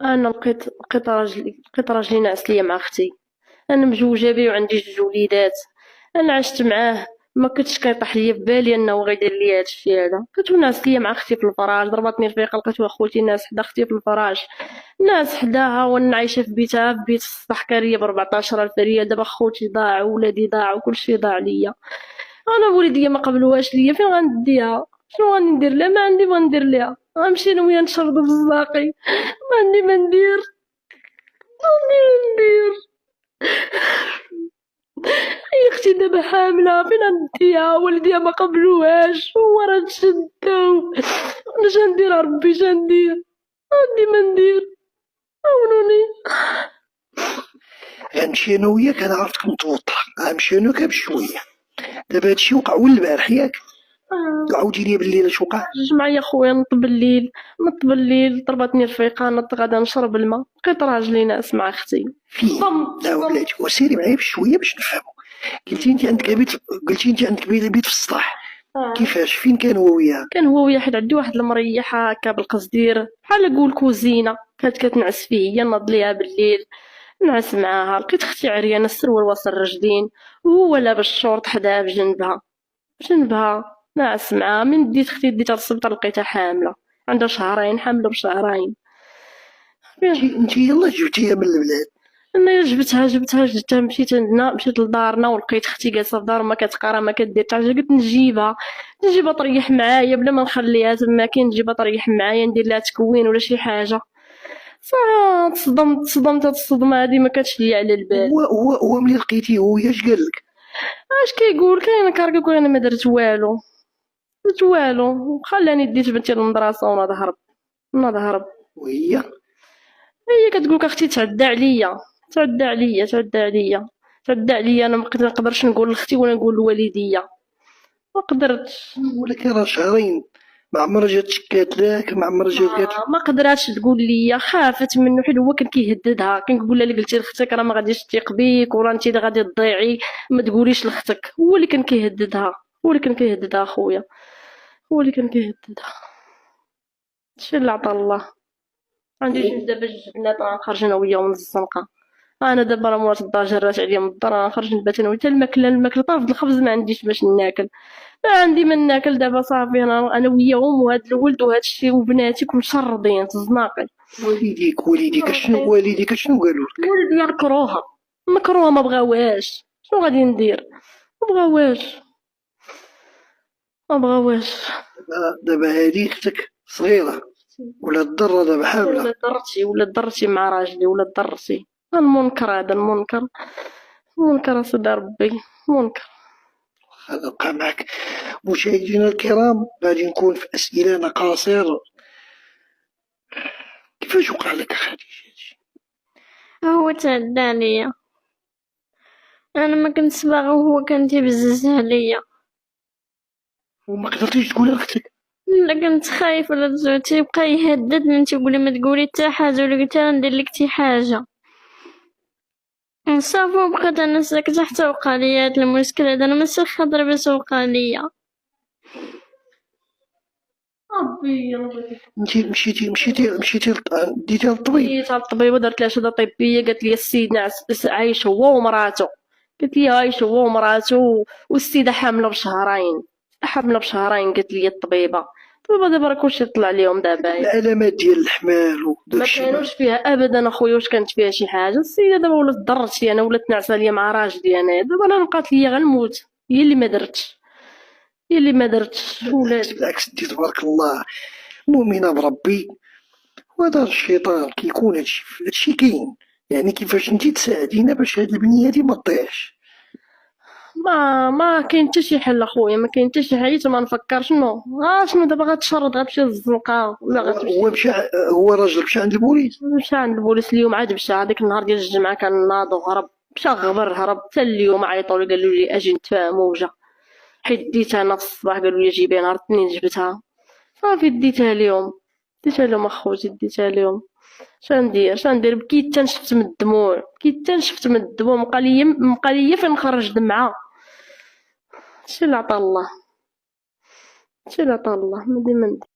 انا لقيت راجلي ناعس ليا مع اختي. انا مزوجه بيه وعندي جوج وليدات. انا عشت معاه، ما كنتش كيطيح ليا في بالي انه غيدير ليا هذا الشيء هذا. كنت ناعس ليا مع اختي في الفراش، ضربتني الفيقه لقيت اخوتي ناس حدا اختي في الفراش، ناس حداها وانا عايشه في بيتها، في بيت السطح كاريه ب 14,000 ريال. دابا خوتي ضاع وولادي ضاع وكل شيء ضاع ليا. انا بوليديا ما قبلوهاش ليا، فين غنديها؟ شنو غادي ندير لها؟ ما عندي ما ندير لها. غنمشي انا وياها نشردو في الزاقي؟ ما عندي ما ندير. ما عندي ما ندير. هي اختي دابا حامله، فين غنديها؟ والديها ما قبلوهاش، هو راه تشداو. انا شندير ربي شندير؟ ما عندي ما ندير. عاونوني. غنمشي انا وياك، انا عرفتك متوتر، غنمشي انا وياك بشويه. دابا هادشي وقع أول البارح ياك؟ عاودي لي بالليل اش وقع. جوج معايا خويا، نط بالليل ضربتني الفيقه، نط غادا نشرب الماء، لقيت راجلي ناعس مع اختي. فين؟ لا صدمت. ولاتي وسيري معايا بشويه باش نفهمو. قلتي انت عندك بيت في السطح، كيفاش فين كان هو وياها؟ كان هو واحد عندي واحد المريح هكا بالقصدير بحال قول كوزينه، كانت كتنعس فيه، هي ناض ليها بالليل نعس معاها. لقيت اختي عريانه، السروال واصل الرجلين وهو لابس الشورت حداها بجنبها ناعس معاها. من ديت اختي ديتها للسبيطار لقيتها حامله، عندها شهرين، حامله بشهرين. انت يلا جبتيها من البلاد؟ انا جبتها مشيت عندنا، مشيت لدارنا ولقيت اختي جالسه في دار ما كتقرا ما كدير حتى حاجه. قلت نجيبها تريح معايا بلا ما نخليها تما، كي نجيبها تريح معايا ندير لها تكوين ولا شي حاجه. صافي تصدمت هاد الصدمه هادي ما كانتش ليا على البال. هو ملي لقيتيه هو اش قال لك؟ اش كيقول؟ كاين كاركو انا ما درت والو، درت والو، خلاني ديت بنتي للمدرسه وناض هرب. وهي هي كتقولك اختي تعدى عليا. انا ما نقدرش نقول لاختي ولا نقول لوالديا، ما قدرتش. ولكن راه شهرين، ما عمرها جات شكات لك، ما عمرها جات قالت لك؟ ما قدراتش تقول لي، خافت منه حيت هو كان كيهددها، كان كيقول لها اللي قلتي لاختك راه ما غاديش تثيق بيك وراه انت اللي غادي تضيعي، ما تقوليش لاختك. هو اللي كان كيهددها خويا، هو اللي كان كيهددها. هادشي اللي عطا الله. عندي دابا جوج بنات غنخرج انا وياهم من الزنقه. انا دابا راه موات الدار جرات عليا من الدار، غنخرج نبات انا ويا. حتى الماكله طافت الخبز ما عنديش باش ناكل، ما عندي من ناكل. دابا صافي انا وياهم وهاد الولد وهاد الشي وبناتي مشردين تزناقي. والديك اشنو قالوا لك؟ ولدي مكروهه ما بغاوهاش. شنو غادي ندير؟ ما بغاوهاش. دابا هادي اختك صغيره ولا الضره دابا حامله؟ ولا درتي مع راجلي ولا درتي. المنكر هذا المنكر سيدي ربي، منكر. هذا نبقى معك. مشاهدينا الكرام، غادي نكون في اسئله انا قاصر. كيفاش وقع لك خديجه هادشي؟ هو تعدى عليا، انا ما كنت باغا وهو كان تيبزز عليا. وما قدرتيش تقول لاختك؟ لا كنت خايفه لا تيبقى يهددني، تيقولي ما تقولي حتى حاجه ولا قلت انا ندير لك شي حاجه. صافي بقيت انا ساكته حتى وقع ليا هاد المشكل هذا. انا ماشي خاطره باش وقع ليا. ربي انت مشيتي ديتيها للطبيب؟ مشيت للطبيبه درت لها شهاده طبيه، قالت لي السيد عايش هو ومراته. قلت لي عايش هو ومراته والسيده حامله بشهرين. قالت لي الطبيبه دابا راه كلشي طلع ليهم دابا. العلامات ديال الحمال ما وداكشي كانوش فيها ابدا اخويا. واش كانت فيها شي حاجه؟ السيده دابا ولات ضرت لي انا، ولات ناعسه ليا مع راجلي انا. دابا انا بقات ليا غنموت. هي اللي ما درتش ولاد. بالعكس انت تبارك الله مؤمنه بربي، وهذا الشيطان كيكون هادشي كاين. يعني كيفاش انت تساعدينا باش هاد البنيه هادي ما تضيعش؟ ما كاين حتى شي حل اخويا، ما كاين حتى شي حاجه. ما نفكر شنو دابا غتشرد، غتمشي للزنقه ولا غتمشي؟ هو راجل مشى عند البوليس؟ مشى عند البوليس اليوم، عاد مشى هذاك النهار ديال الجمعه كان ناض وهرب، مشى غبر هرب. حتى اليوم عيطوا لي قالوا لي اجي نتفاهموا وجا. حيت ديتها انا في الصباح قالوا لي جيبيها نهار الاثنين، جبتها صافي ديتها لهم اخوتي ديتها لهم. شندير بكيت تنشفت من الدموع، بقى لي فين نخرج دمعه. هادشي اللي عطا الله، ما ديما ندير.